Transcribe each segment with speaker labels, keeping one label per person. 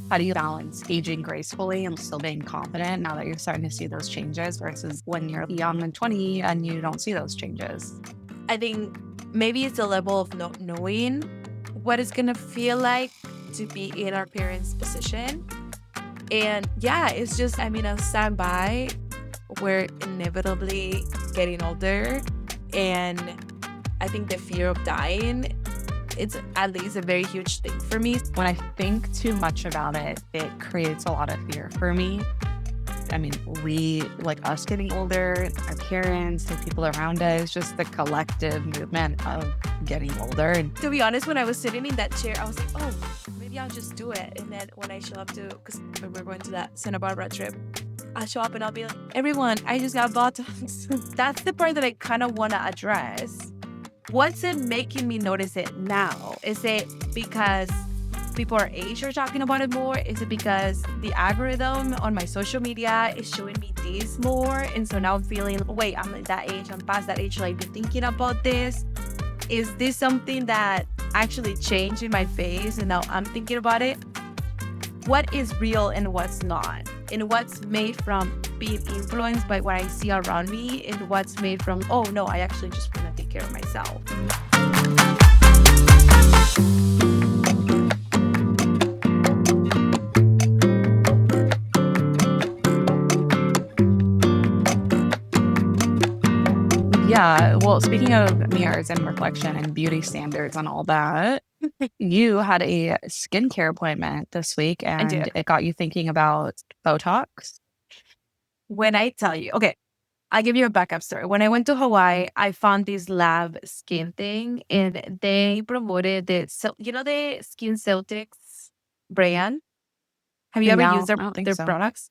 Speaker 1: How do you balance aging gracefully and still being confident now that you're starting to see those changes versus when you're young and 20 and you don't see those changes?
Speaker 2: I think maybe it's a level of not knowing what it's gonna feel like to be in our parents' position. And yeah, it's just, I mean, I'll stand by. We're inevitably getting older. And I think the fear of dying, it's at least a very huge thing for me.
Speaker 1: When I think too much about it, it creates a lot of fear for me. I mean, we, like us getting older, our parents, the people around us, just the collective movement of getting older. And
Speaker 2: To be honest, when I was sitting in that chair, I was like, oh, maybe I'll just do it. And then when I show up to, because we're going to that Santa Barbara trip, I'll show up and I'll be like, everyone, I just got Botox. That's the part that I kind of want to address. What's it making me notice it now? Is it because people our age are talking about it more? Is it because the algorithm on my social media is showing me this more? And so now I'm feeling, wait, I'm at that age, I'm past that age, should I be thinking about this? Is this something that actually changed in my face and now I'm thinking about it? What is real and what's not? And what's made from being influenced by what I see around me and what's made from, oh no, I actually just want to take care of myself.
Speaker 1: yeah, well, speaking of mirrors and reflection and beauty standards and all that, you had a skincare appointment this week
Speaker 2: I did.
Speaker 1: and it got you thinking about Botox.
Speaker 2: When I tell you, okay, I'll give you a backup story. When I went to Hawaii, I found this lab skin thing and they promoted the Skin Celtics brand. Have you ever used
Speaker 1: No, I don't think
Speaker 2: their
Speaker 1: so.
Speaker 2: products?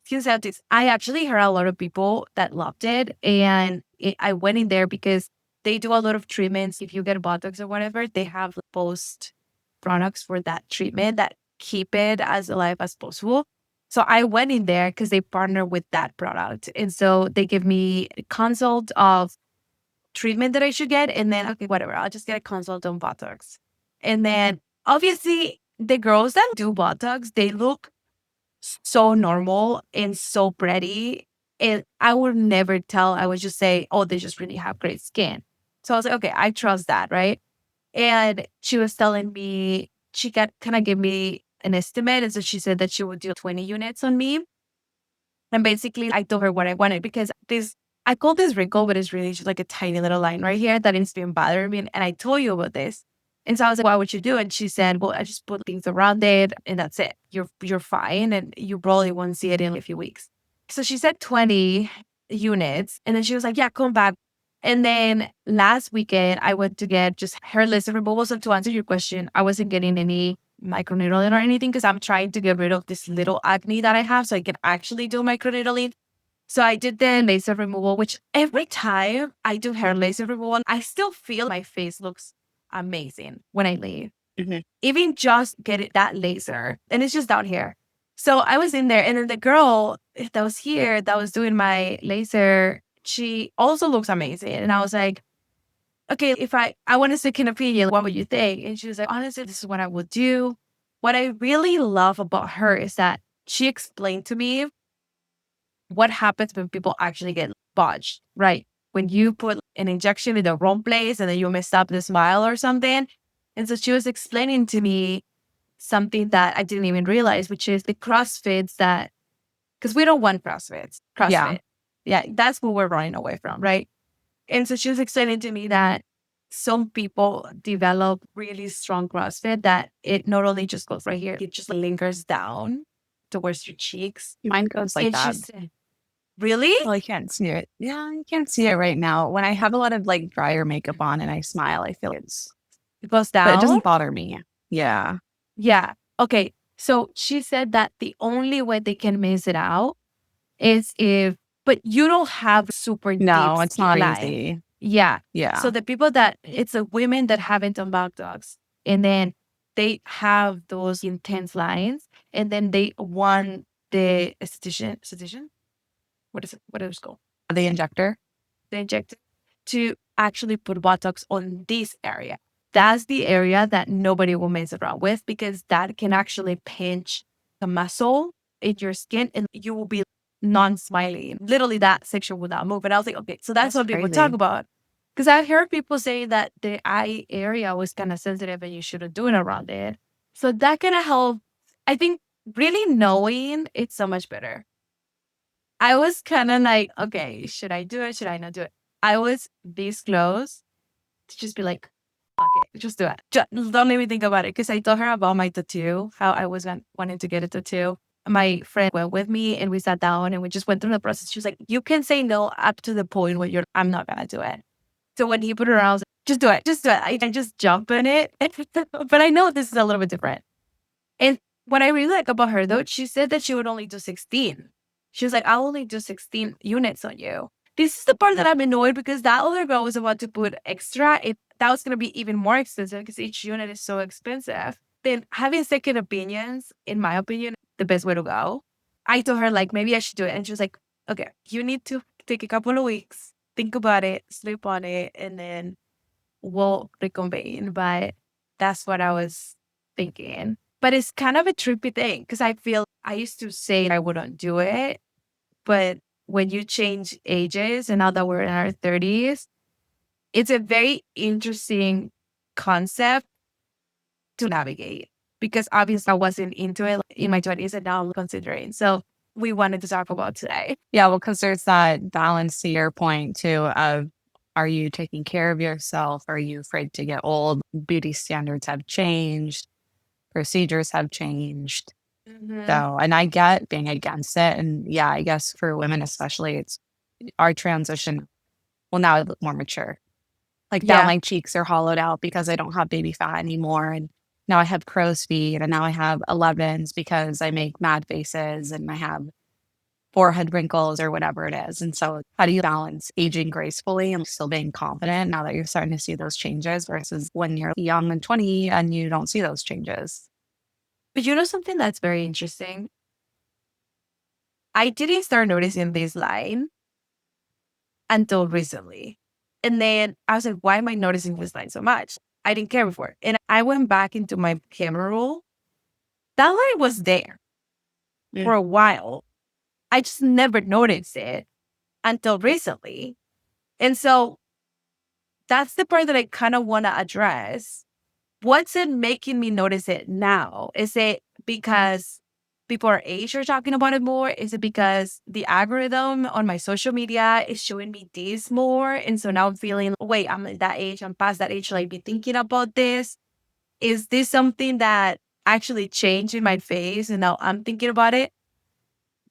Speaker 2: Skin Celtics. I actually heard a lot of people that loved it. And I went in there because they do a lot of treatments. If you get Botox or whatever, they have post products for that treatment that keep it as alive as possible. So I went in there because they partner with that product. And so they give me a consult of treatment that I should get. And then, okay, whatever, I'll just get a consult on Botox. And then obviously, the girls that do Botox, they look so normal and so pretty. And I would never tell, I would just say, oh, they just really have great skin. So I was like, okay, I trust that, right? And she was telling me, she got kind of gave me an estimate. And so she said that she would do 20 units on me. And basically, I told her what I wanted because I call this wrinkle, but it's really just like a tiny little line right here that has been bothering me. And I told you about this. And so I was like, what would you do? And she said, well, I just put things around it and that's it. You're fine. And you probably won't see it in a few weeks. So she said 20 units. And then she was like, yeah, come back. And then last weekend, I went to get just hair laser removal. So to answer your question, I wasn't getting any microneedling or anything because I'm trying to get rid of this little acne that I have so I can actually do microneedling. So I did the laser removal, which every time I do hair laser removal, I still feel my face looks amazing when I leave.
Speaker 1: Mhm.
Speaker 2: Even just get it that laser. And it's just down here. So I was in there and then the girl that was here that was doing my laser, she also looks amazing. And I was like, okay, if I want a second opinion, what would you think? And she was like, honestly, this is what I would do. What I really love about her is that she explained to me what happens when people actually get botched, right? When you put an injection in the wrong place and then you mess up the smile or something. And so she was explaining to me something that I didn't even realize, which is the CrossFits that, because we don't want
Speaker 1: Yeah.
Speaker 2: CrossFit. Yeah, that's what we're running away from, right? And so she was explaining to me that some people develop really strong CrossFit that it not only just goes right here, it just lingers down towards your cheeks.
Speaker 1: Mine goes like
Speaker 2: And she
Speaker 1: that.
Speaker 2: said, really?
Speaker 1: Well, I can't see it. Yeah, I can't see it right now. When I have a lot of like drier makeup on and I smile, I feel
Speaker 2: It goes
Speaker 1: but it
Speaker 2: down?
Speaker 1: doesn't bother me. Yeah.
Speaker 2: Yeah. Okay. So she said that the only way they can miss it out is if, but you don't have super deep
Speaker 1: No, it's
Speaker 2: skin
Speaker 1: not
Speaker 2: line.
Speaker 1: easy.
Speaker 2: Yeah. So
Speaker 1: Yeah.
Speaker 2: the people that it's the women that haven't done Botox and then they have those intense lines and then they want the esthetician, what is it? What is it called?
Speaker 1: The injector.
Speaker 2: The injector to actually put Botox on this area. that's the area that nobody will mess around with, because that can actually pinch the muscle in your skin and you will be non-smiling. Literally, that section will not move. And I was like, okay, so that's what people talk
Speaker 1: crazy.
Speaker 2: about. Because I've heard people say that the eye area was kind of sensitive and you shouldn't do it around it. So that kind of helped. I think really knowing it's so much better. I was kind of like, okay, should I do it? Should I not do it? I was this close to just be like, fuck it, just do it. Just, don't even think about it. Because I told her about my tattoo, how I was wanting to get a tattoo. My friend went with me and we sat down and we just went through the process. She was like, you can say no up to the point where I'm not going to do it. So when he put it around, I was like, just do it, just do it. I just jump in it. But I know this is a little bit different. And what I really like about her, though, she said that she would only do 16. She was like, I'll only do 16 units on you. This is the part that I'm annoyed, because that other girl was about to put extra. That was going to be even more expensive because each unit is so expensive. Then having second opinions, in my opinion, the best way to go. I told her, like, maybe I should do it. And she was like, okay, you need to take a couple of weeks, think about it, sleep on it, and then we'll reconvene. But that's what I was thinking. But it's kind of a trippy thing, because I feel I used to say I wouldn't do it. But when you change ages, and now that we're in our 30s, it's a very interesting concept to navigate, because obviously I wasn't into it in my 20s and now I'm considering. So we wanted to talk about today.
Speaker 1: Yeah, well, because there's that balance to your point too of, are you taking care of yourself? Are you afraid to get old? Beauty standards have changed, procedures have changed.
Speaker 2: Mm-hmm.
Speaker 1: So, and I get being against it. And yeah, I guess for women especially, it's our transition. Well, now I look more mature. Like now
Speaker 2: Yeah.
Speaker 1: my cheeks are hollowed out because I don't have baby fat anymore. And now I have crow's feet and now I have 11s because I make mad faces and I have forehead wrinkles or whatever it is. And so how do you balance aging gracefully and still being confident now that you're starting to see those changes versus when you're young and 20 and you don't see those changes?
Speaker 2: But you know something that's very interesting? I didn't start noticing this line until recently. And then I was like, why am I noticing this line so much? I didn't care before. And I went back into my camera roll. That line was there for
Speaker 1: Mm.
Speaker 2: a while. I just never noticed it until recently. And so that's the part that I kind of want to address. What's it making me notice it now? Is it because people our age are talking about it more? Is it because the algorithm on my social media is showing me this more? And so now I'm feeling, wait, I'm at that age, I'm past that age, should I be thinking about this? Is this something that actually changed in my face and now I'm thinking about it?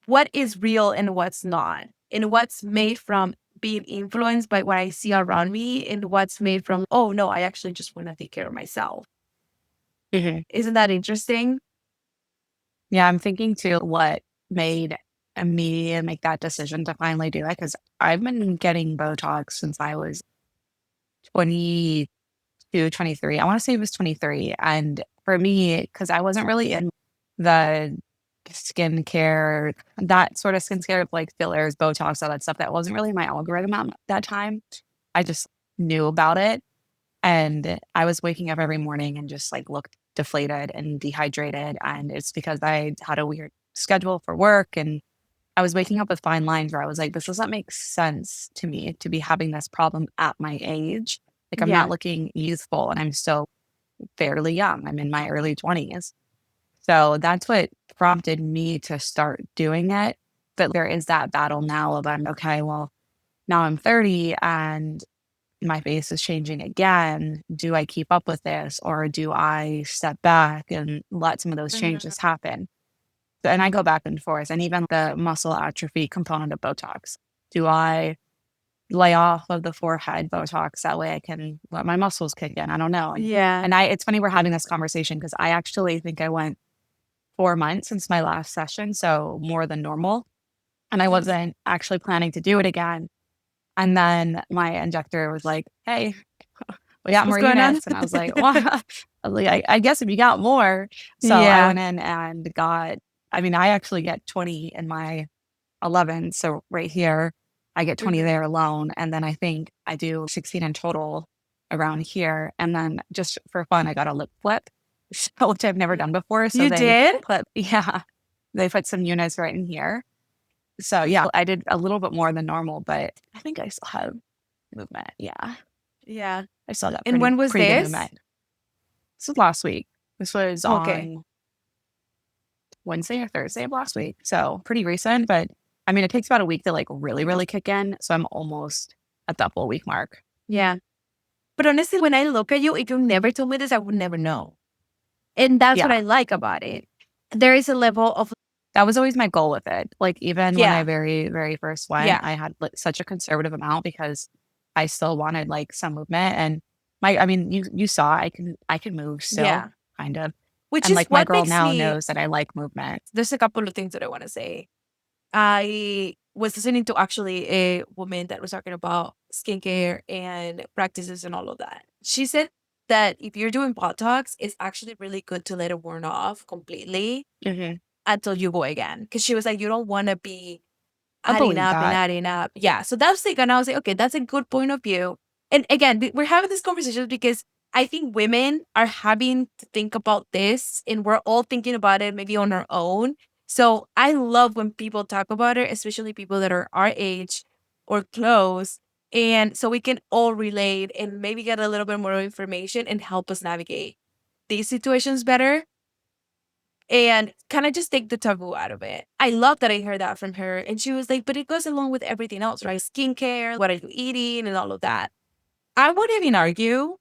Speaker 2: What is real and what's not? And what's made from being influenced by what I see around me, and what's made from, oh no, I actually just want to take care of myself.
Speaker 1: Mhm.
Speaker 2: Isn't that interesting?
Speaker 1: Yeah, I'm thinking too what made me make that decision to finally do it because I've been getting Botox since I was 22, 23. I want to say it was 23. And for me, because I wasn't really in the skincare, that sort of skincare, like fillers, Botox, all that stuff, that wasn't really my algorithm at that time. I just knew about it. And I was waking up every morning and just like looked deflated and dehydrated. And it's because I had a weird schedule for work. And I was waking up with fine lines where I was like, this doesn't make sense to me to be having this problem at my age. Like, I'm not
Speaker 2: Yeah.
Speaker 1: looking youthful and I'm still fairly young. I'm in my early 20s. So that's what prompted me to start doing it. But there is that battle now of, I'm okay, well, now I'm 30 and my face is changing again. Do I keep up with this or do I step back and let some of those
Speaker 2: Mhm.
Speaker 1: changes happen? And I go back and forth. And even the muscle atrophy component of Botox. Do I lay off of the forehead Botox? That way I can let my muscles kick in. I don't know.
Speaker 2: Yeah.
Speaker 1: It's funny we're having this conversation because I actually think I went 4 months since my last session. So more than normal. And I
Speaker 2: Mhm.
Speaker 1: wasn't actually planning to do it again. And then my injector was like, hey, we got
Speaker 2: What's
Speaker 1: more
Speaker 2: going on?
Speaker 1: units. And I was like, well, I guess if you got more. So I
Speaker 2: Yeah.
Speaker 1: went in and got, I mean, I actually get 20 in my 11. So right here, I get 20
Speaker 2: Mhm.
Speaker 1: there alone. And then I think I do 16 in total. around here. And then just for fun, I got a lip flip, which I've never done before. So
Speaker 2: You
Speaker 1: they
Speaker 2: did?
Speaker 1: put, yeah, they put some units right in here. So yeah, I did a little bit more than normal, but I think I still have movement. Yeah,
Speaker 2: Yeah.
Speaker 1: I still got
Speaker 2: And when was
Speaker 1: pretty good
Speaker 2: this?
Speaker 1: movement. This was last week. This was
Speaker 2: Okay.
Speaker 1: on Wednesday or Thursday of last week. So pretty recent, but I mean, it takes about a week to like really, really kick in. So I'm almost at the full week mark.
Speaker 2: Yeah. But honestly, when I look at you, if you never told me this, I would never know. And that's what
Speaker 1: Yeah.
Speaker 2: I like about it. There is a level of,
Speaker 1: That was always my goal with it. Like even when I
Speaker 2: yeah,
Speaker 1: very, very first went,
Speaker 2: yeah,
Speaker 1: I had like, such a conservative amount because I still wanted like some movement. And I mean, you saw I can move still
Speaker 2: yeah.
Speaker 1: kind of.
Speaker 2: Which
Speaker 1: And
Speaker 2: is
Speaker 1: like my
Speaker 2: what
Speaker 1: girl
Speaker 2: makes
Speaker 1: now
Speaker 2: me,
Speaker 1: knows that I like movement.
Speaker 2: there's a couple of things that I want to say. I was listening to actually a woman that was talking about skincare and practices and all of that. She said that if you're doing Botox, it's actually really good to let it worn off completely
Speaker 1: Hmm.
Speaker 2: until you go again. Because she was like, you don't want to be
Speaker 1: I
Speaker 2: adding
Speaker 1: believe
Speaker 2: up and
Speaker 1: that.
Speaker 2: adding up. Yeah. So that's the, and I was like, okay, that's a good point of view. And again, we're having this conversation because I think women are having to think about this and we're all thinking about it maybe on our own. So I love when people talk about it, especially people that are our age or close. And so we can all relate and maybe get a little bit more information and help us navigate these situations better and kind of just take the taboo out of it. I love that I heard that from her. And she was like, but it goes along with everything else, right? Skincare, what are you eating, and all of that. I would even argue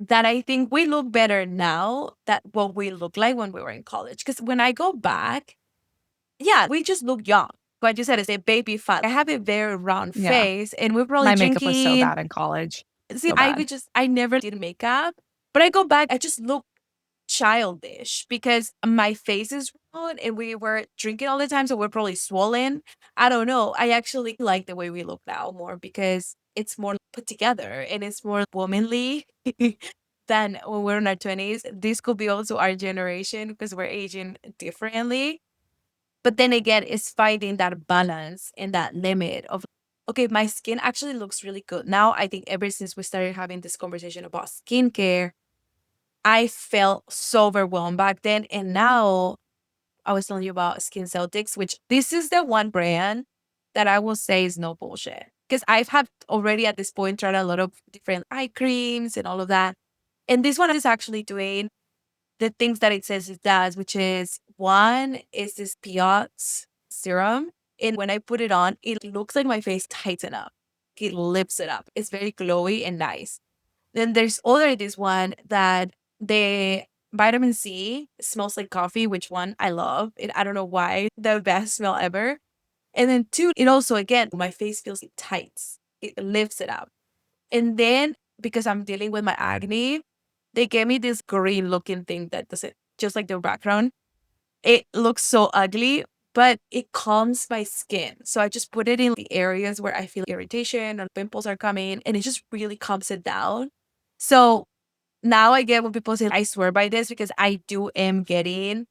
Speaker 2: that I think we look better now than what we looked like when we were in college. Because when I go back, yeah, we just look young. What you said is a baby fat. I have a very round
Speaker 1: Yeah.
Speaker 2: face, and we're probably
Speaker 1: My makeup was so
Speaker 2: drinking.
Speaker 1: bad in college.
Speaker 2: See,
Speaker 1: So bad.
Speaker 2: I never did makeup, but I go back, I just look childish because my face is round and we were drinking all the time, so we're probably swollen. I don't know. I actually like the way we look now more because it's more put together and it's more womanly than when we're in our 20s. This could be also our generation because we're aging differently. But then again, it's finding that balance and that limit of, okay, my skin actually looks really good. Now, I think ever since we started having this conversation about skincare, I felt so overwhelmed back then. And now I was telling you about Skin Celtics, which this is the one brand that I will say is no bullshit. Because I've had already at this point tried a lot of different eye creams and all of that. And this one is actually doing the things that it says it does, which is one is this Piot's serum. And when I put it on, it looks like my face tighten up. It lifts it up. It's very glowy and nice. Then there's other this one that the vitamin C smells like coffee, which one I love. It I don't know why, the best smell ever. And then two, it also again, my face feels tight. It lifts it up. And then because I'm dealing with my acne, they gave me this green looking thing that doesn't just like the background. It looks so ugly, but it calms my skin. So I just put it in the areas where I feel irritation or pimples are coming, and it just really calms it down. So now I get when people say, I swear by this because I do am getting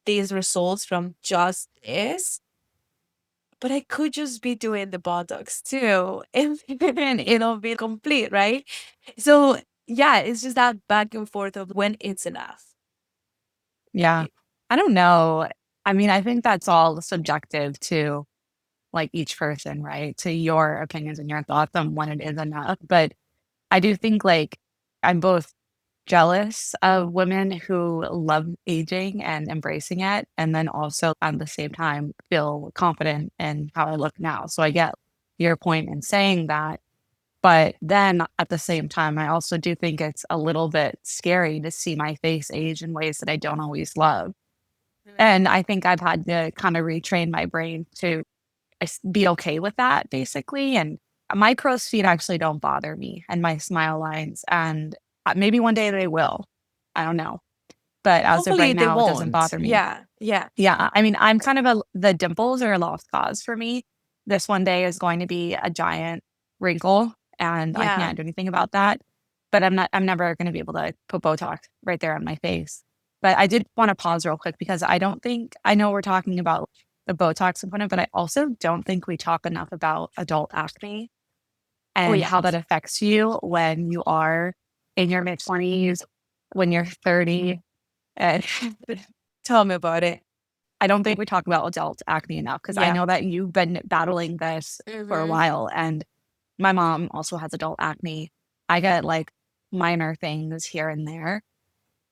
Speaker 2: these results from just this. But I could just be doing the Botox too, and then it'll be complete, right? So yeah, it's just that back and forth of when it's enough.
Speaker 1: Yeah. I don't know. I mean, I think that's all subjective to like each person, right? To your opinions and your thoughts on when it is enough. But I do think like I'm both jealous of women who love aging and embracing it, and then also at the same time feel confident in how I look now. So I get your point in saying that. But then at the same time, I also do think it's a little bit scary to see my face age in ways that I don't always love. And I think I've had to kind of retrain my brain to be okay with that basically. And my crow's feet actually don't bother me and my smile lines. And maybe one day they will. I don't know. But as of
Speaker 2: Hopefully
Speaker 1: right
Speaker 2: they
Speaker 1: now, it doesn't
Speaker 2: won't.
Speaker 1: bother me.
Speaker 2: Yeah, yeah,
Speaker 1: Yeah. I mean, I'm kind of the dimples are a lost cause for me. This one day is going to be a giant wrinkle and I
Speaker 2: yeah.
Speaker 1: can't do anything about that. But I'm never going to be able to put Botox right there on my face. But I did want to pause real quick because I don't think, I know we're talking about the Botox component, but I also don't think we talk enough about adult acne
Speaker 2: Oh
Speaker 1: and
Speaker 2: yeah.
Speaker 1: how that affects you when you are in your mid 20s, when you're 30. And
Speaker 2: Tell me about it.
Speaker 1: I don't think we talk about adult acne enough because I
Speaker 2: Yeah.
Speaker 1: know that you've been battling this for a
Speaker 2: Hmm.
Speaker 1: while. And my mom also has adult acne. I get like minor things here and there.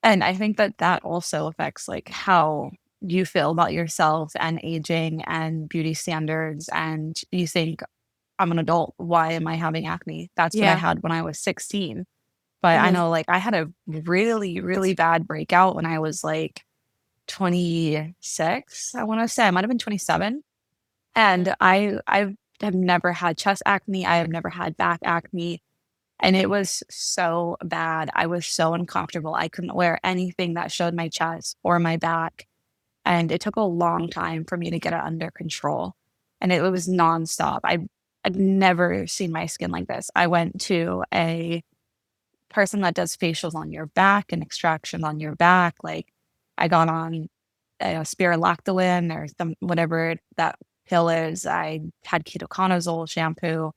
Speaker 1: And I think that that also affects like how you feel about yourself and aging and beauty standards. And you think, I'm an adult. Why am I having acne? That's what I
Speaker 2: Yeah.
Speaker 1: had when I was 16. But I
Speaker 2: Hmm.
Speaker 1: know like I had a really, really bad breakout when I was like 26. I want to say I might have been 27. And I have never had chest acne. I have never had back acne. And it was so bad. I was so uncomfortable. I couldn't wear anything that showed my chest or my back. And it took a long time for me to get it under control. And it was nonstop. I've never seen my skin like this. I went to a person that does facials on your back and extractions on your back. Like I got on spirulactolin or some whatever that pill is. I had ketoconazole shampoo,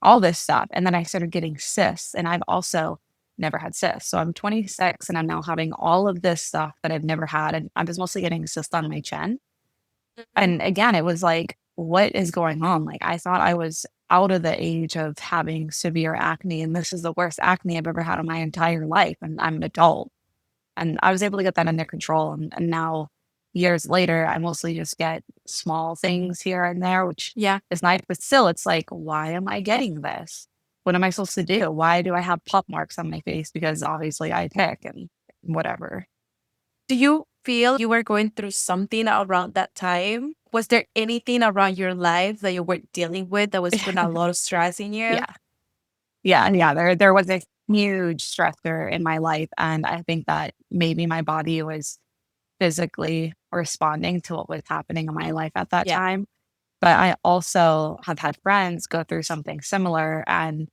Speaker 1: all this stuff. And then I started getting cysts, and I've also never had cysts. So I'm 26 and I'm now having all of this stuff that I've never had. And I was mostly getting cysts on my chin.
Speaker 2: Hmm.
Speaker 1: And again, it was like, what is going on? Like, I thought I was out of the age of having severe acne, and this is the worst acne I've ever had in my entire life. And I'm an adult. And I was able to get that under control. And now, years later, I mostly just get small things here and there, which
Speaker 2: Yeah.
Speaker 1: is nice. But still, it's like, why am I getting this? What am I supposed to do? Why do I have pop marks on my face? Because obviously I pick and whatever.
Speaker 2: Do you feel you were going through something around that time? Was there anything around your life that you were dealing with that was putting a lot of stress in you?
Speaker 1: Yeah. Yeah. And yeah, there was a huge stressor in my life. And I think that maybe my body was physically responding to what was happening in my life at that
Speaker 2: Yeah.
Speaker 1: time. But I also have had friends go through something similar and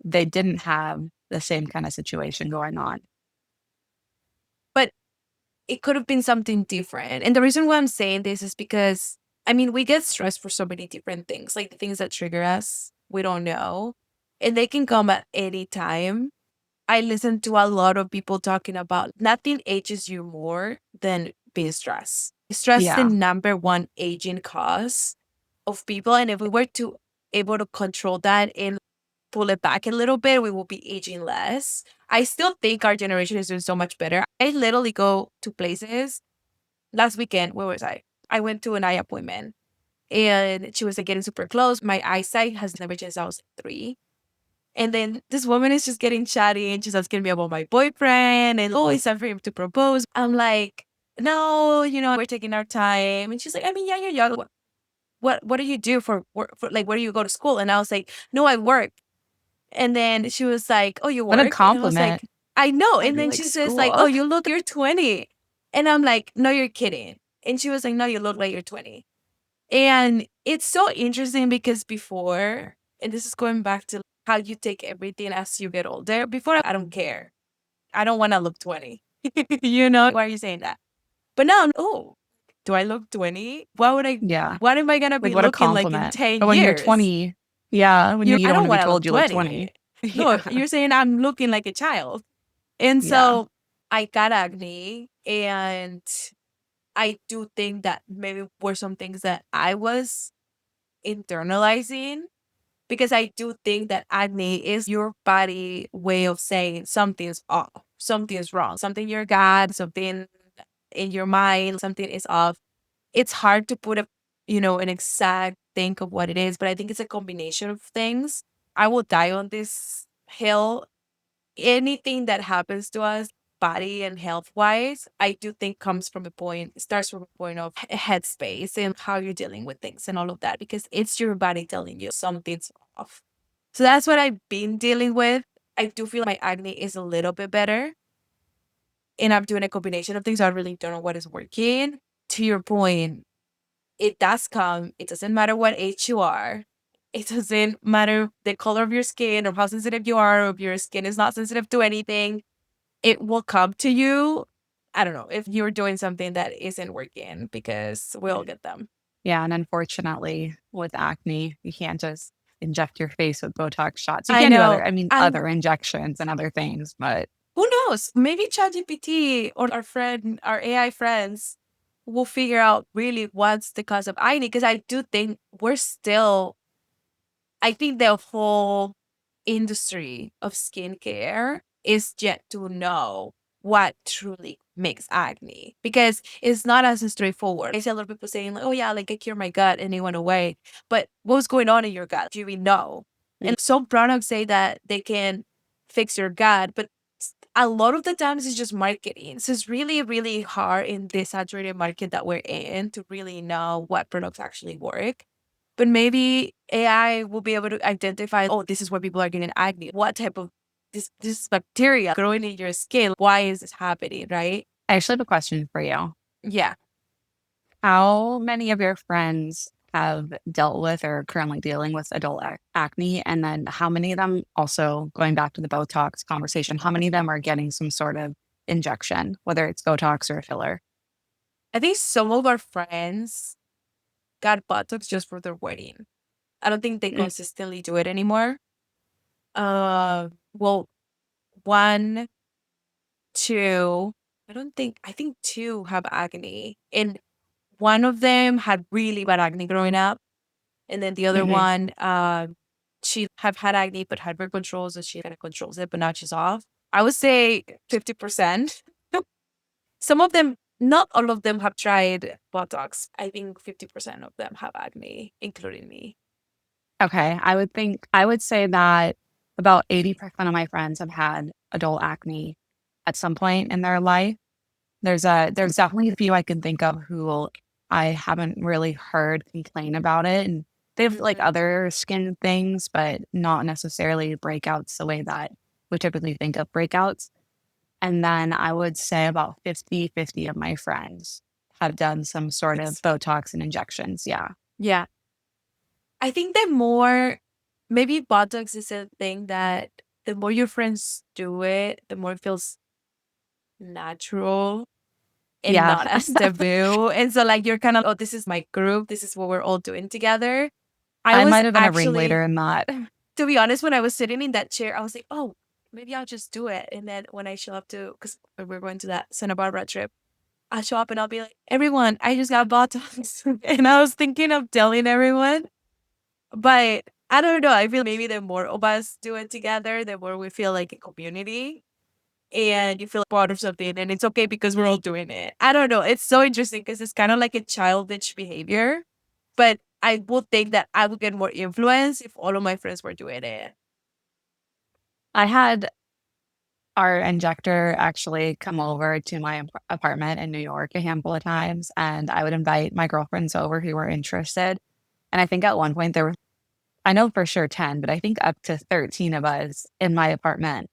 Speaker 1: they didn't have the same kind of situation going on.
Speaker 2: But it could have been something different. And the reason why I'm saying this is because, I mean, we get stressed for so many different things, like the things that trigger us, we don't know. And they can come at any time. I listen to a lot of people talking about nothing ages you more than being stressed. Stress is the
Speaker 1: Yeah.
Speaker 2: number one aging cause of people. And if we were to able to control that and pull it back a little bit, we will be aging less. I still think our generation is doing so much better. I literally go to places. Last weekend, where was I? I went to an eye appointment and she was like getting super close. My eyesight has never changed since I was 3. And then this woman is just getting chatty and she's asking me about my boyfriend and oh, it's time for him to propose. I'm like, no, we're taking our time. And she's like, I mean, yeah, you're young. What do you do for work? For like, where do you go to school? And I was like, no, I work. And then she was like, oh, you
Speaker 1: What a
Speaker 2: work? And I was
Speaker 1: compliment.
Speaker 2: like, I know.
Speaker 1: I'd
Speaker 2: And
Speaker 1: be
Speaker 2: then
Speaker 1: like,
Speaker 2: she says like,
Speaker 1: school.
Speaker 2: oh, you're 20. And I'm like, no, you're kidding. And she was like, no, you look like you're 20. And it's so interesting because before, and this is going back to how you take everything as you get older. Before, I don't care. I don't want to look 20. Why are you saying that? But now, oh, do I look 20?
Speaker 1: Yeah.
Speaker 2: What am I going to
Speaker 1: Like,
Speaker 2: be
Speaker 1: what a
Speaker 2: looking like in
Speaker 1: compliment.
Speaker 2: 10
Speaker 1: But when you're
Speaker 2: years?
Speaker 1: 20, yeah, when you
Speaker 2: I
Speaker 1: don't want
Speaker 2: don't
Speaker 1: to be
Speaker 2: want to look
Speaker 1: told you look
Speaker 2: 20.
Speaker 1: 20.
Speaker 2: No,
Speaker 1: Yeah.
Speaker 2: you're saying I'm looking like a child. And
Speaker 1: Yeah.
Speaker 2: so I got acne and I do think that maybe were some things that I was internalizing because I do think that acne is your body way of saying something's off, something's wrong, something your gut, something in your mind, something is off. It's hard to put an exact thing of what it is, but I think it's a combination of things. I will die on this hill. Anything that happens to us, body and health wise, I do think comes from a point, starts from a point of headspace and how you're dealing with things and all of that, because it's your body telling you something's off. So that's what I've been dealing with. I do feel my acne is a little bit better. And I'm doing a combination of things. I really don't know what is working. To your point, it does come. It doesn't matter what age you are. It doesn't matter the color of your skin or how sensitive you are, or if your skin is not sensitive to anything. It will come to you. I don't know if you're doing something that isn't working because we all get them.
Speaker 1: Yeah. And unfortunately, with acne, you can't just inject your face with Botox shots. You
Speaker 2: I
Speaker 1: can do
Speaker 2: know.
Speaker 1: other, I mean,
Speaker 2: And
Speaker 1: other injections and other things, but
Speaker 2: who knows? Maybe ChatGPT or our friend, our AI friends will figure out really what's the cause of acne. Because I do think we're still, I think the whole industry of skincare is yet to know what truly makes acne because it's not as straightforward. I see a lot of people saying, like, oh, yeah, like I cured my gut and it went away. But what's going on in your gut? Do you even know? And some products say that they can fix your gut, but a lot of the times it's just marketing. So it's really, really hard in this saturated market that we're in to really know what products actually work. But maybe AI will be able to identify, oh, this is where people are getting acne. What type of this bacteria growing in your skin? Why is this happening? Right?
Speaker 1: I actually have a question for you.
Speaker 2: Yeah.
Speaker 1: How many of your friends have dealt with or are currently dealing with adult acne? And then how many of them, also going back to the Botox conversation, how many of them are getting some sort of injection, whether it's Botox or a filler?
Speaker 2: I think some of our friends got Botox just for their wedding. I don't think they
Speaker 1: Mm,
Speaker 2: consistently do it anymore. Well, one, two, I think two have acne. And one of them had really bad acne growing up. And then the other
Speaker 1: mhm.
Speaker 2: one, she have had acne but had birth control, so she kind of controls it, but now she's off. I would say 50%. Some of them, not all of them have tried Botox. I think 50% of them have acne, including me.
Speaker 1: Okay. I would say that about 80% of my friends have had adult acne at some point in their life. There's definitely a few I can think of who I haven't really heard complain about it. And they have like
Speaker 2: Mhm.
Speaker 1: other skin things, but not necessarily breakouts the way that we typically think of breakouts. And then I would say about 50-50 of my friends have done some sort of
Speaker 2: Yes.
Speaker 1: Botox and injections. Yeah.
Speaker 2: Yeah. I think the more, maybe Botox is a thing that the more your friends do it, the more it feels natural and
Speaker 1: Yeah.
Speaker 2: not as taboo. And so, like, you're kind of, oh, this is my group. This is what we're all doing together. I
Speaker 1: I
Speaker 2: was
Speaker 1: might have been a ringleader
Speaker 2: actually,
Speaker 1: in that.
Speaker 2: to be honest, when I was sitting in that chair, I was like, oh, maybe I'll just do it. And then when I show up to, because we're going to that Santa Barbara trip, I'll show up and I'll be like, everyone, I just got Botox. And I was thinking of telling everyone, but I don't know. I feel maybe the more of us do it together, the more we feel like a community and you feel part of something and it's okay because we're all doing it. I don't know. It's so interesting because it's kind of like a childish behavior, but I would think that I would get more influence if all of my friends were doing it.
Speaker 1: I had our injector actually come over to my apartment in New York a handful of times, and I would invite my girlfriends over who were interested. And I think at one point there were, I know for sure 10, but I think up to 13 of us in my apartment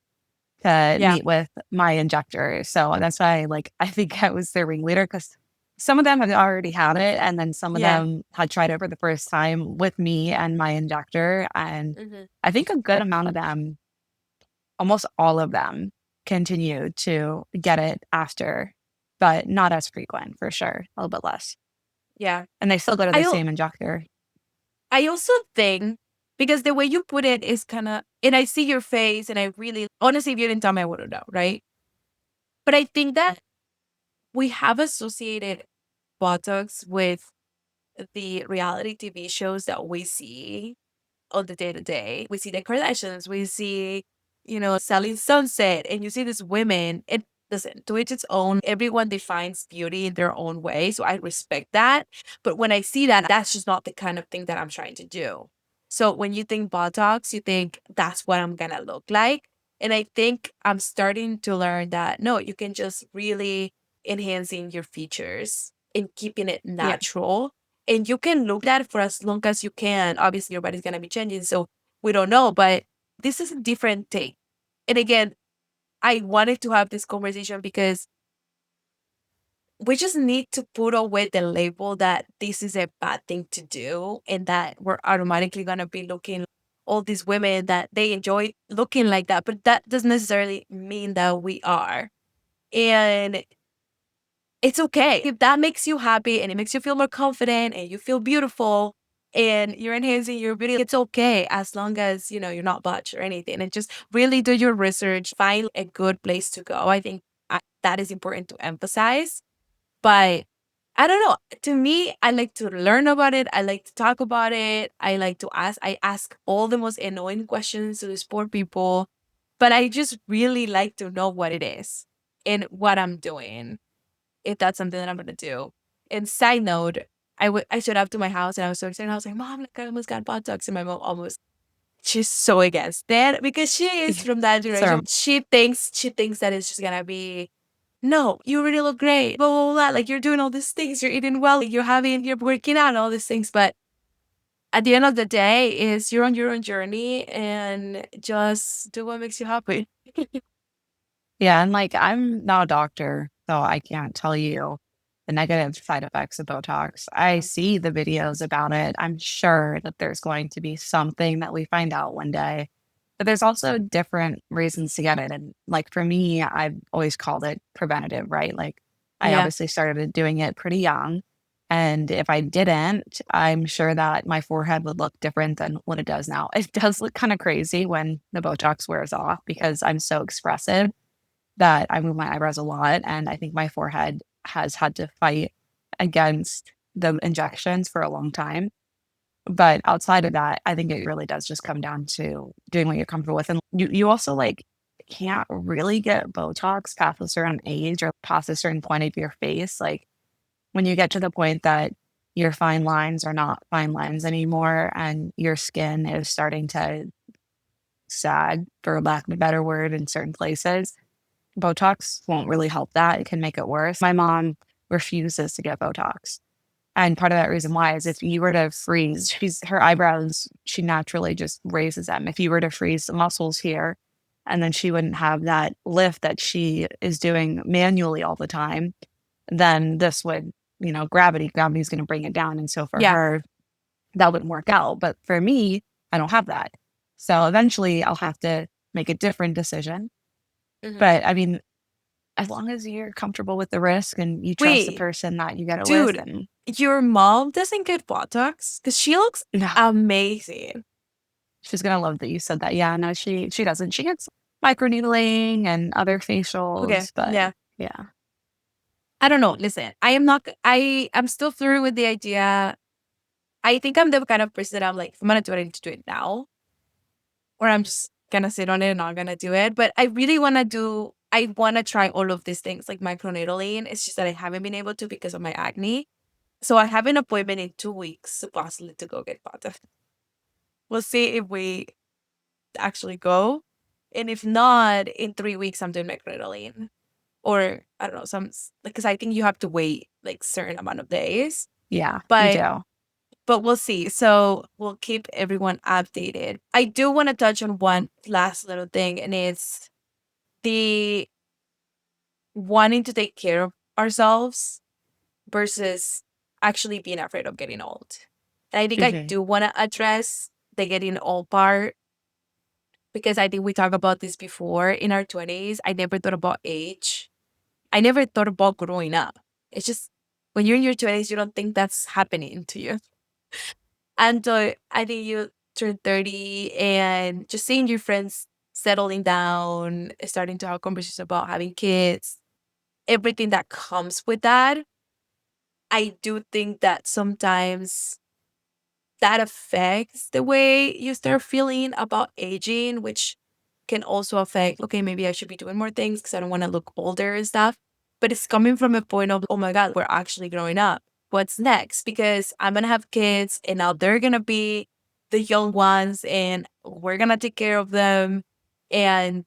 Speaker 1: to
Speaker 2: Yeah.
Speaker 1: meet with my injector. So that's why, like, I think I was their ringleader because some of them had already had it, and then some of
Speaker 2: Yeah.
Speaker 1: them had tried it for the first time with me and my injector. And
Speaker 2: Hmm.
Speaker 1: I think a good amount of them, almost all of them, continue to get it after, but not as frequent for sure, a little bit less.
Speaker 2: Yeah.
Speaker 1: And they still go to
Speaker 2: I
Speaker 1: the
Speaker 2: al-
Speaker 1: same injector.
Speaker 2: I also think because the way you put it is kind of, and I see your face, and I really honestly, if you didn't tell me, I wouldn't know, right? But I think that we have associated Botox with the reality TV shows that we see on the day to day. We see the Kardashians, we see, Selling Sunset, and you see these women. It listen, to each its own. Everyone defines beauty in their own way. So I respect that. But when I see that, that's just not the kind of thing that I'm trying to do. So when you think Botox, you think that's what I'm gonna look like. And I think I'm starting to learn that no, you can just really enhancing your features and keeping it
Speaker 1: Yeah.
Speaker 2: natural, and you can look that for as long as you can. Obviously, your body's gonna be changing, so we don't know. But this is a different take. And again, I wanted to have this conversation because we just need to put away the label that this is a bad thing to do and that we're automatically gonna be looking all these women that they enjoy looking like that. But that doesn't necessarily mean that we are. And it's okay. If that makes you happy and it makes you feel more confident and you feel beautiful, and you're enhancing your beauty, it's okay as long as, you're not butch or anything. And just really do your research, find a good place to go. I think that is important to emphasize. But I don't know. To me, I like to learn about it. I like to talk about it. I like to ask. I ask all the most annoying questions to these poor people. But I just really like to know what it is and what I'm doing, if that's something that I'm gonna do. And side note, I showed up to my house and I was so excited. I was like, Mom, like I almost got Botox. And my mom almost, she's so against that because she is from that generation.
Speaker 1: So
Speaker 2: She thinks that it's just gonna be, no, you really look great, blah, blah, blah. Like you're doing all these things, you're eating well, you're working out, and all these things. But at the end of the day, is you're on your own journey and just do what makes you happy.
Speaker 1: yeah, and like I'm not a doctor, so I can't tell you the negative side effects of Botox. I see the videos about it. I'm sure that there's going to be something that we find out one day. But there's also different reasons to get it. And like for me, I've always called it preventative, right? Like I
Speaker 2: Yeah.
Speaker 1: obviously started doing it pretty young. And if I didn't, I'm sure that my forehead would look different than what it does now. It does look kind of crazy when the Botox wears off because I'm so expressive that I move my eyebrows a lot. And I think my forehead has had to fight against the injections for a long time. But outside of that, I think it really does just come down to doing what you're comfortable with. And you also like can't really get Botox past a certain age or past a certain point of your face. Like when you get to the point that your fine lines are not fine lines anymore and your skin is starting to sag, for lack of a better word, in certain places, Botox won't really help that. It can make it worse. My mom refuses to get Botox. And part of that reason why is if you were to freeze, her eyebrows, she naturally just raises them. If you were to freeze the muscles here, and then she wouldn't have that lift that she is doing manually all the time, then this would, gravity's going to bring it down. And so for
Speaker 2: Yeah.
Speaker 1: her, that wouldn't work out. But for me, I don't have that. So eventually I'll have to make a different decision.
Speaker 2: Mhm.
Speaker 1: But I mean, as long as you're comfortable with the risk and you trust the
Speaker 2: Wait,
Speaker 1: person that you get it with,
Speaker 2: dude,
Speaker 1: and
Speaker 2: your mom doesn't get Botox? Because she looks
Speaker 1: no,
Speaker 2: amazing.
Speaker 1: she's gonna love that you said that. Yeah, no, she doesn't. She gets microneedling and other
Speaker 2: Okay.
Speaker 1: facials, but
Speaker 2: Yeah.
Speaker 1: yeah.
Speaker 2: I don't know. Listen, I am not, I'm still through with the idea. I think I'm the kind of person that I'm like, if I'm going to do it, I need to do it now, or I'm just going to sit on it and not going to do it. But I really want to I want to try all of these things like microneedling. It's just that I haven't been able to because of my acne. So I have an appointment in 2 weeks, supposedly to go get Botox. We'll see if we actually go. And if not, in 3 weeks, I'm doing microneedling. Or I don't know, because I think you have to wait like certain amount of days.
Speaker 1: Yeah, you
Speaker 2: But
Speaker 1: do.
Speaker 2: we'll see. So we'll keep everyone updated. I do want to touch on one last little thing, and it's the wanting to take care of ourselves versus actually being afraid of getting old. And I think I
Speaker 1: Hmm.
Speaker 2: do want to address the getting old part because I think we talked about this before. In our 20s, I never thought about age. I never thought about growing up. It's just when you're in your 20s, you don't think that's happening to you. And I think you turn 30 and just seeing your friends settling down, starting to have conversations about having kids, everything that comes with that. I do think that sometimes that affects the way you start feeling about aging, which can also affect, okay, maybe I should be doing more things because I don't want to look older and stuff. But it's coming from a point of, oh my God, we're actually growing up. What's next? Because I'm going to have kids and now they're going to be the young ones and we're going to take care of them. And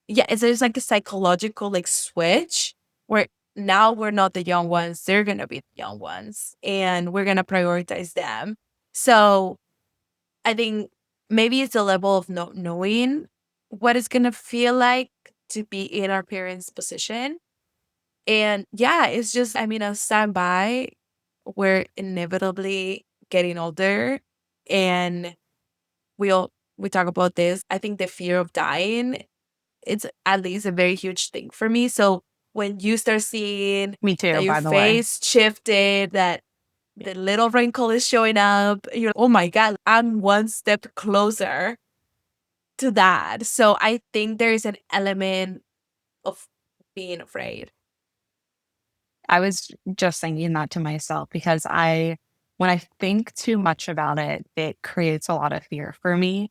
Speaker 2: yeah, there's like a psychological like switch where now we're not the young ones, they're going to be the young ones and we're going to prioritize them. So I think maybe it's a level of not knowing what it's gonna feel like to be in our parents' position. And yeah, it's just, I mean, a standby. We're inevitably getting older and we talk about this. I think the fear of dying, it's at least a very huge thing for me. So when you start seeing
Speaker 1: Me too,
Speaker 2: that your
Speaker 1: by the way.
Speaker 2: face shifted, that the little wrinkle is showing up. You're, oh my God, I'm one step closer to that. So I think there's an element of being afraid.
Speaker 1: I was just thinking that to myself because when I think too much about it, it creates a lot of fear for me.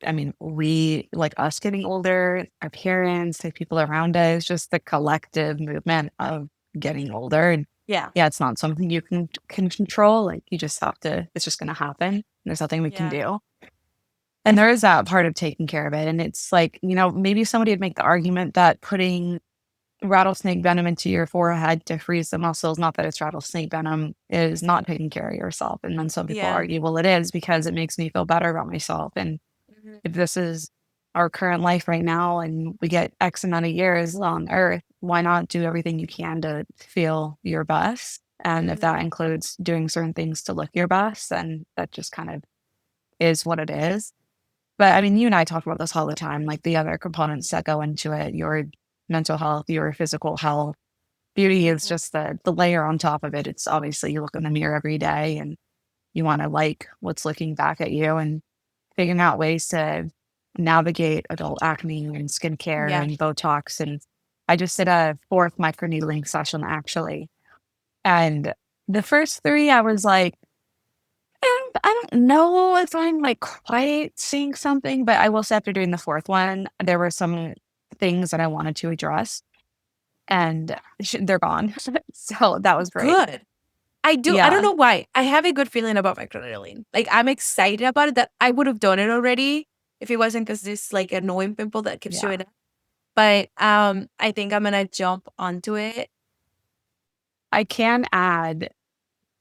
Speaker 1: I mean, like us getting older, our parents, the people around us, just the collective movement of getting older. And
Speaker 2: Yeah.
Speaker 1: yeah, it's not something you can control. Like you just have to, it's just gonna happen. There's nothing we can
Speaker 2: Yeah.
Speaker 1: do. And there is that part of taking care of it. And it's like, maybe somebody would make the argument that putting rattlesnake venom into your forehead to freeze the muscles, not that it's rattlesnake venom, is not taking care of yourself. And then some people
Speaker 2: Yeah.
Speaker 1: argue, well, it is because it makes me feel better about myself. And
Speaker 2: Mhm.
Speaker 1: if this is our current life right now and we get X amount of years on earth, why not do everything you can to feel your best? And if
Speaker 2: Mhm.
Speaker 1: that includes doing certain things to look your best, then that just kind of is what it is. But I mean, you and I talk about this all the time, like the other components that go into it, your mental health, your physical health. Beauty is
Speaker 2: Mhm.
Speaker 1: just the layer on top of it. It's obviously you look in the mirror every day and you want to like what's looking back at you and figuring out ways to navigate adult acne and skincare
Speaker 2: Yeah.
Speaker 1: and Botox. And I just did a fourth microneedling session actually. And the first three, I was like, I don't know if I'm like quite seeing something, but I will say after doing the fourth one, there were some things that I wanted to address and they're gone. So that was great.
Speaker 2: Good. I don't
Speaker 1: Yeah.
Speaker 2: know why. I have a good feeling about microneedling. Like I'm excited about it that I would have done it already if it wasn't because this like annoying pimple that keeps
Speaker 1: Yeah.
Speaker 2: showing up. But I think I'm gonna jump onto it.
Speaker 1: I can add,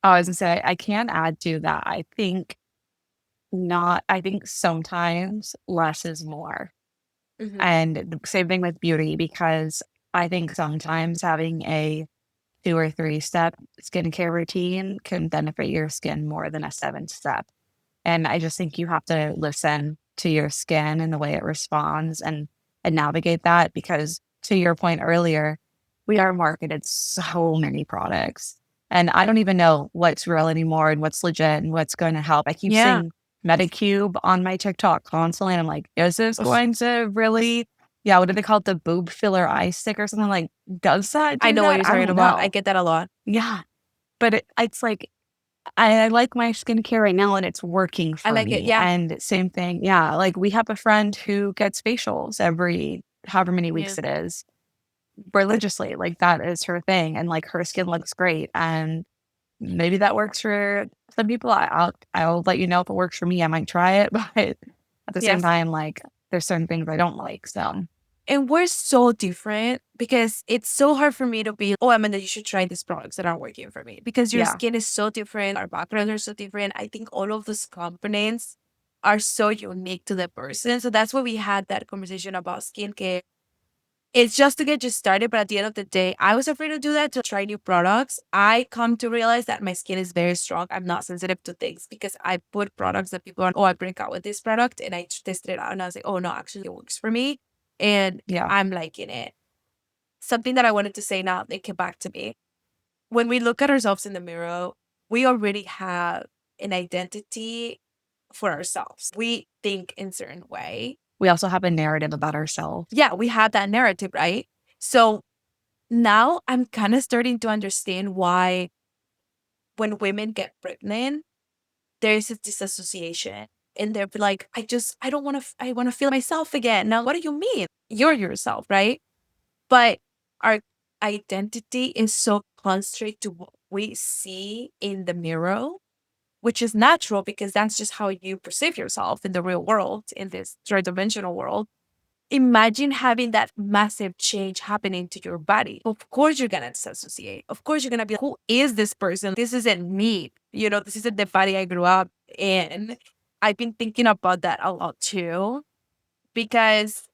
Speaker 1: I was gonna say, I can add to that. I think sometimes less is more.
Speaker 2: Mhm.
Speaker 1: And the same thing with beauty, because I think sometimes having a 2 or 3 step skincare routine can benefit your skin more than a 7 step. And I just think you have to listen to your skin and the way it responds and navigate that because to your point earlier, we are marketed so many products. And I don't even know what's real anymore and what's legit and what's going to help. I keep
Speaker 2: Yeah.
Speaker 1: seeing Medicube on my TikTok constantly. And I'm like, is this
Speaker 2: Ugh.
Speaker 1: going to really, yeah, what do they call it? The boob filler eye stick or something like, does that
Speaker 2: I
Speaker 1: do
Speaker 2: know what
Speaker 1: that?
Speaker 2: you're
Speaker 1: I
Speaker 2: talking
Speaker 1: don't
Speaker 2: about. I
Speaker 1: know.
Speaker 2: get that a lot.
Speaker 1: Yeah. But it's like I like my skincare right now and it's working
Speaker 2: I
Speaker 1: for
Speaker 2: like it.
Speaker 1: me.
Speaker 2: Yeah.
Speaker 1: And same thing. Yeah. Like we have a friend who gets facials every however many
Speaker 2: Yeah.
Speaker 1: weeks it is religiously. Like that is her thing. And like her skin looks great. And maybe that works for some people. I'll let you know if it works for me. I might try it. But at the
Speaker 2: Yeah.
Speaker 1: same time, like there's certain things I don't like. So
Speaker 2: And we're so different because it's so hard for me to be, oh, Amanda, you should try these products that aren't working for me because your
Speaker 1: yeah.
Speaker 2: skin is so different. Our backgrounds are so different. I think all of those components are so unique to the person. So that's why we had that conversation about skincare. It's just to get you started. But at the end of the day, I was afraid to do that to try new products. I come to realize that my skin is very strong. I'm not sensitive to things because I put products that people are, oh, I break out with this product and I tested it out and I was like, oh, no, actually it works for me. And
Speaker 1: Yeah.
Speaker 2: I'm liking it. Something that I wanted to say now, they came back to me. When we look at ourselves in the mirror, we already have an identity for ourselves. We think in certain way.
Speaker 1: We also have a narrative about ourselves.
Speaker 2: Yeah, we have that narrative, right? So now I'm kind of starting to understand why when women get pregnant, there's a disassociation. And they're like, I don't want to, I want to feel myself again. Now, what do you mean? You're yourself, right? But our identity is so constrained to what we see in the mirror, which is natural because that's just how you perceive yourself in the real world, in this three-dimensional world. Imagine having that massive change happening to your body. Of course, you're going to disassociate. Of course, you're going to be like, who is this person? This isn't me. This isn't the body I grew up in. I've been thinking about that a lot too, because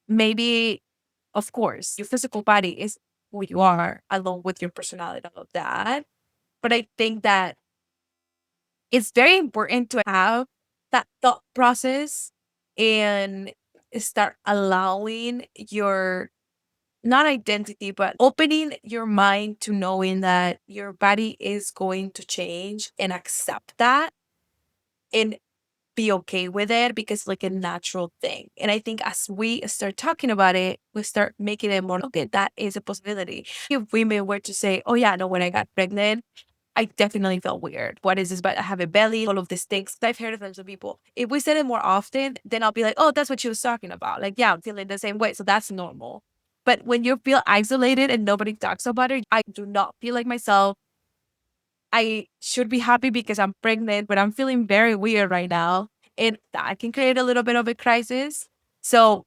Speaker 2: maybe, of course, your physical body is who you are, along with your personality, all of that. But I think that it's very important to have that thought process and start allowing your not identity, but opening your mind to knowing that your body is going to change and accept that and be okay with it because like a natural thing. And I think as we start talking about it, we start making it more okay, that is a possibility. If women were to say, oh yeah, no, when I got pregnant, I definitely felt weird. What is this? But I have a belly, all of these things. I've heard of them from people. If we said it more often, then I'll be like, oh, that's what she was talking about. Like, yeah, I'm feeling the same way. So that's normal. But when you feel isolated and nobody talks about it, I do not feel like myself. I should be happy because I'm pregnant, but I'm feeling very weird right now. And that can create a little bit of a crisis. So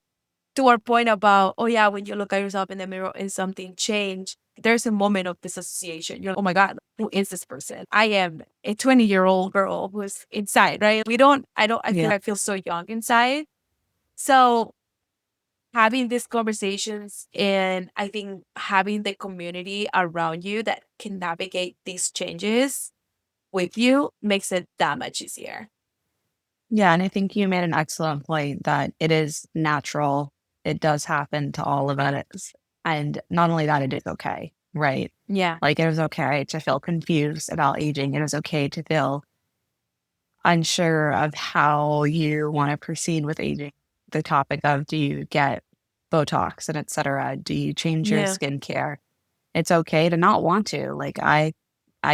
Speaker 2: to our point about, oh yeah, when you look at yourself in the mirror and something changed, there's a moment of disassociation. You're like, oh my God, who is this person? I am a 20-year-old girl who's inside, right?
Speaker 1: Yeah.
Speaker 2: I feel so young inside. So having these conversations and I think having the community around you that can navigate these changes with you makes it that much easier.
Speaker 1: Yeah, and I think you made an excellent point that it is natural. It does happen to all of us. And not only that, it is okay, right?
Speaker 2: Yeah.
Speaker 1: Like it is okay to feel confused about aging. It is okay to feel unsure of how you want to proceed with aging. The topic of do you get Botox and et cetera? Do you change your
Speaker 2: Yeah.
Speaker 1: skincare? It's okay to not want to. Like I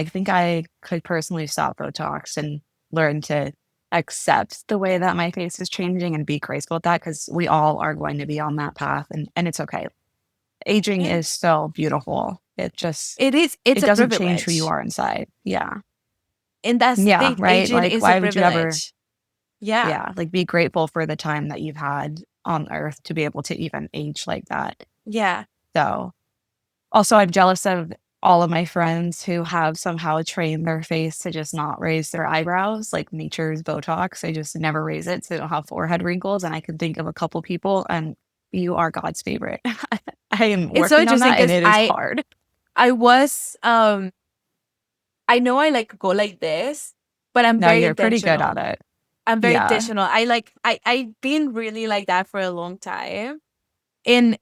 Speaker 1: think I could personally stop Botox and learn to accept the way that my face is changing and be graceful with that because we all are going to be on that path and it's okay. Aging
Speaker 2: And
Speaker 1: is so beautiful. It just
Speaker 2: it's
Speaker 1: it
Speaker 2: a
Speaker 1: doesn't change who you
Speaker 2: privilege.
Speaker 1: are inside. Yeah.
Speaker 2: And that's the
Speaker 1: Yeah,
Speaker 2: thing.
Speaker 1: right?
Speaker 2: Aging
Speaker 1: Like
Speaker 2: is a
Speaker 1: why would you ever
Speaker 2: privilege. Yeah.
Speaker 1: yeah, like be grateful for the time that you've had on earth to be able to even age like that.
Speaker 2: Yeah.
Speaker 1: So also, I'm jealous of all of my friends who have somehow trained their face to just not raise their eyebrows, like nature's Botox. They just never raise it, so they don't have forehead wrinkles. And I can think of a couple people, and you are God's favorite. I am
Speaker 2: It's so
Speaker 1: working on
Speaker 2: interesting
Speaker 1: that, and
Speaker 2: because
Speaker 1: it is hard.
Speaker 2: I was I know I like go like this, but I'm
Speaker 1: No,
Speaker 2: very
Speaker 1: you're pretty good at
Speaker 2: intentional.
Speaker 1: it.
Speaker 2: I'm very
Speaker 1: Yeah.
Speaker 2: intentional. I've been really like that for a long time. And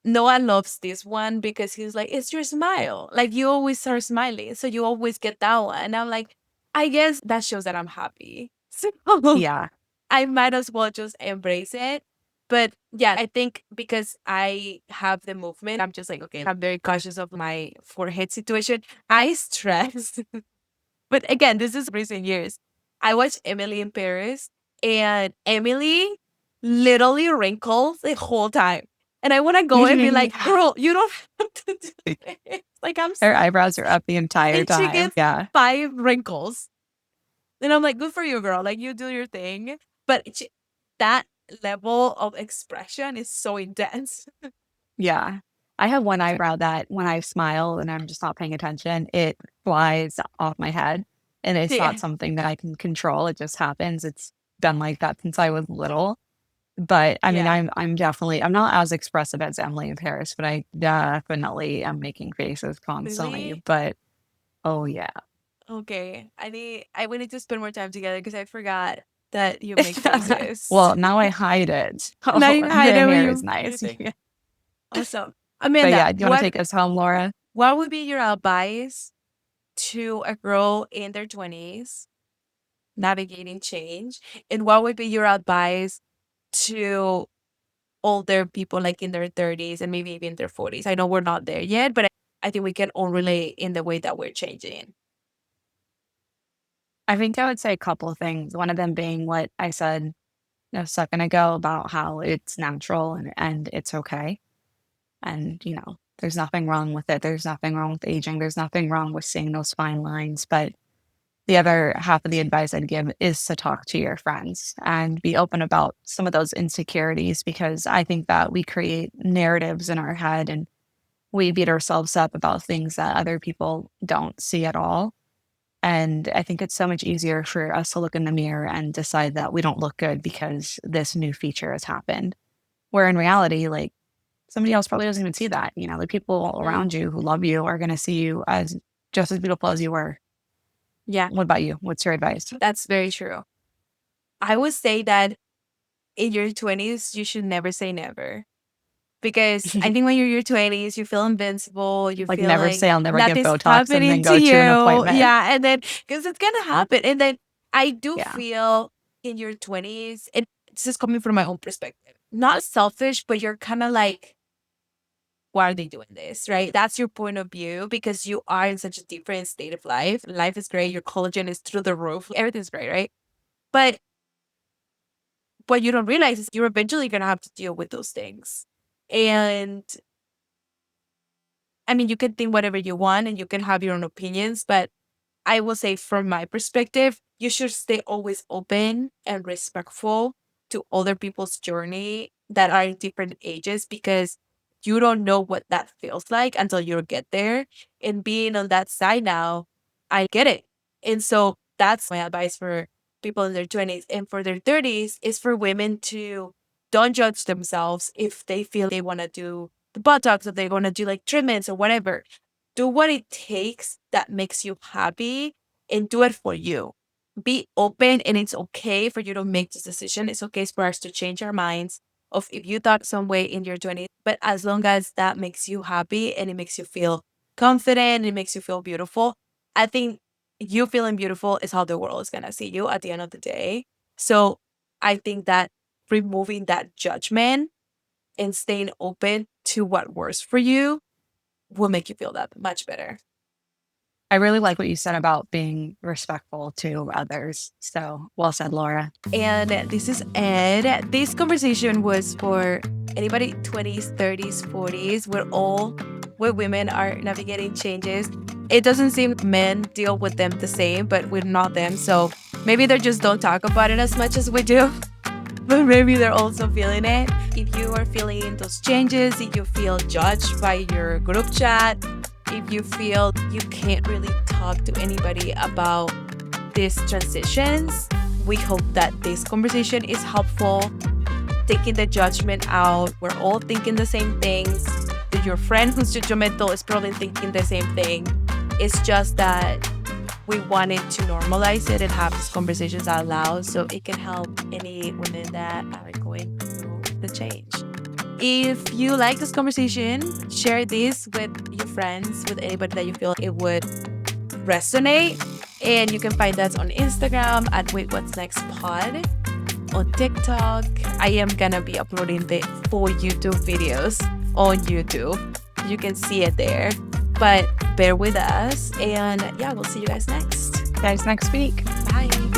Speaker 2: Noah loves this one because he's like, it's your smile. Like you always are smiling. So you always get that one. And I'm like, I guess that shows that I'm happy. So
Speaker 1: Yeah.
Speaker 2: I might as well just embrace it. But yeah, I think because I have the movement, I'm just like, okay, I'm very cautious of my forehead situation. I stress. But again, this is recent years. I watched Emily in Paris and Emily literally wrinkles the whole time. And I want to go and be like, girl, you don't have to do this. Like I'm
Speaker 1: Her eyebrows are up the entire
Speaker 2: and she
Speaker 1: time.
Speaker 2: gets
Speaker 1: Yeah.
Speaker 2: 5 wrinkles. And I'm like, good for you, girl. Like you do your thing. But that level of expression is so intense.
Speaker 1: Yeah. I have one eyebrow that when I smile and I'm just not paying attention, it flies off my head. And it's not
Speaker 2: Yeah.
Speaker 1: something that I can control. It just happens. It's been like that since I was little. But I mean,
Speaker 2: Yeah.
Speaker 1: I'm definitely I'm not as expressive as Emily in Paris, but I definitely am making faces constantly.
Speaker 2: Really?
Speaker 1: But oh yeah.
Speaker 2: Okay. We need to spend more time together because I forgot that you make faces.
Speaker 1: Well, now I hide it.
Speaker 2: Now
Speaker 1: Oh,
Speaker 2: you hide
Speaker 1: the
Speaker 2: it when
Speaker 1: hair is
Speaker 2: you do your
Speaker 1: nice.
Speaker 2: thing. Awesome.
Speaker 1: But
Speaker 2: Amanda,
Speaker 1: yeah, do you want to take us home, Laura?
Speaker 2: what would be your advice to a girl in their 20s navigating change? And what would be your advice to older people like in their 30s and maybe even their 40s? I know we're not there yet, but I think we can all relate in the way that we're changing.
Speaker 1: I think I would say a couple of things. One of them being what I said a second ago about how it's natural and it's okay. And, there's nothing wrong with it. There's nothing wrong with aging. There's nothing wrong with seeing those fine lines. But the other half of the advice I'd give is to talk to your friends and be open about some of those insecurities because I think that we create narratives in our head and we beat ourselves up about things that other people don't see at all. And I think it's so much easier for us to look in the mirror and decide that we don't look good because this new feature has happened. Where in reality, like somebody else probably doesn't even see that. The people
Speaker 2: Mm,
Speaker 1: around you who love you are going to see you as just as beautiful as you were.
Speaker 2: yeah,
Speaker 1: What about you? What's your advice?
Speaker 2: that's very true. I would say that in your 20s, you should never say never Because I think when you're in your 20s, you feel invincible. You
Speaker 1: Like
Speaker 2: feel
Speaker 1: never
Speaker 2: like
Speaker 1: say I'll never get
Speaker 2: nothing's
Speaker 1: Botox and
Speaker 2: happening
Speaker 1: then
Speaker 2: to
Speaker 1: go to an
Speaker 2: you.
Speaker 1: appointment.
Speaker 2: Yeah. And then, because it's going to happen. And then I do
Speaker 1: Yeah.
Speaker 2: feel in your 20s, and this is coming from my own perspective, not selfish, but you're kind of like, why are they doing this? Right? That's your point of view because you are in such a different state of life. Life is great. Your collagen is through the roof. Everything's great, right? But what you don't realize is you're eventually going to have to deal with those things. And I mean, you can think whatever you want and you can have your own opinions, but I will say from my perspective, you should stay always open and respectful to other people's journey that are in different ages because you don't know what that feels like until you get there. And being on that side now, I get it. And so that's my advice for people in their 20s and for their 30s is for women to don't judge themselves if they feel they want to do the Botox or they want to do like treatments or whatever. Do what it takes that makes you happy and do it for you. Be open and it's okay for you to make this decision. It's okay for us to change our minds of if you thought some way in your 20s, but as long as that makes you happy and it makes you feel confident, it makes you feel beautiful. I think you feeling beautiful is how the world is going to see you at the end of the day. So I think that removing that judgment and staying open to what works for you will make you feel that much better.
Speaker 1: I really like what you said about being respectful to others. So well said, Laura.
Speaker 2: And this is Ed. This conversation was for anybody 20s, 30s, 40s. We women are navigating changes. It doesn't seem men deal with them the same, but we're not them. So maybe they just don't talk about it as much as we do. But maybe they're also feeling it. If you are feeling those changes, if you feel judged by your group chat, if you feel you can't really talk to anybody about these transitions, we hope that this conversation is helpful, taking the judgment out. We're all thinking the same things. Your friend who's judgmental is probably thinking the same thing. It's just that we wanted to normalize it and have these conversations out loud so it can help any women that are going through the change. If you like this conversation, share this with your friends, with anybody that you feel it would resonate. And you can find us on Instagram at Wait What's Next Pod. On TikTok, I am gonna be uploading the full YouTube videos on YouTube. You can see it there. But bear with us. And yeah, we'll see you guys next.
Speaker 1: Guys, next week.
Speaker 2: Bye.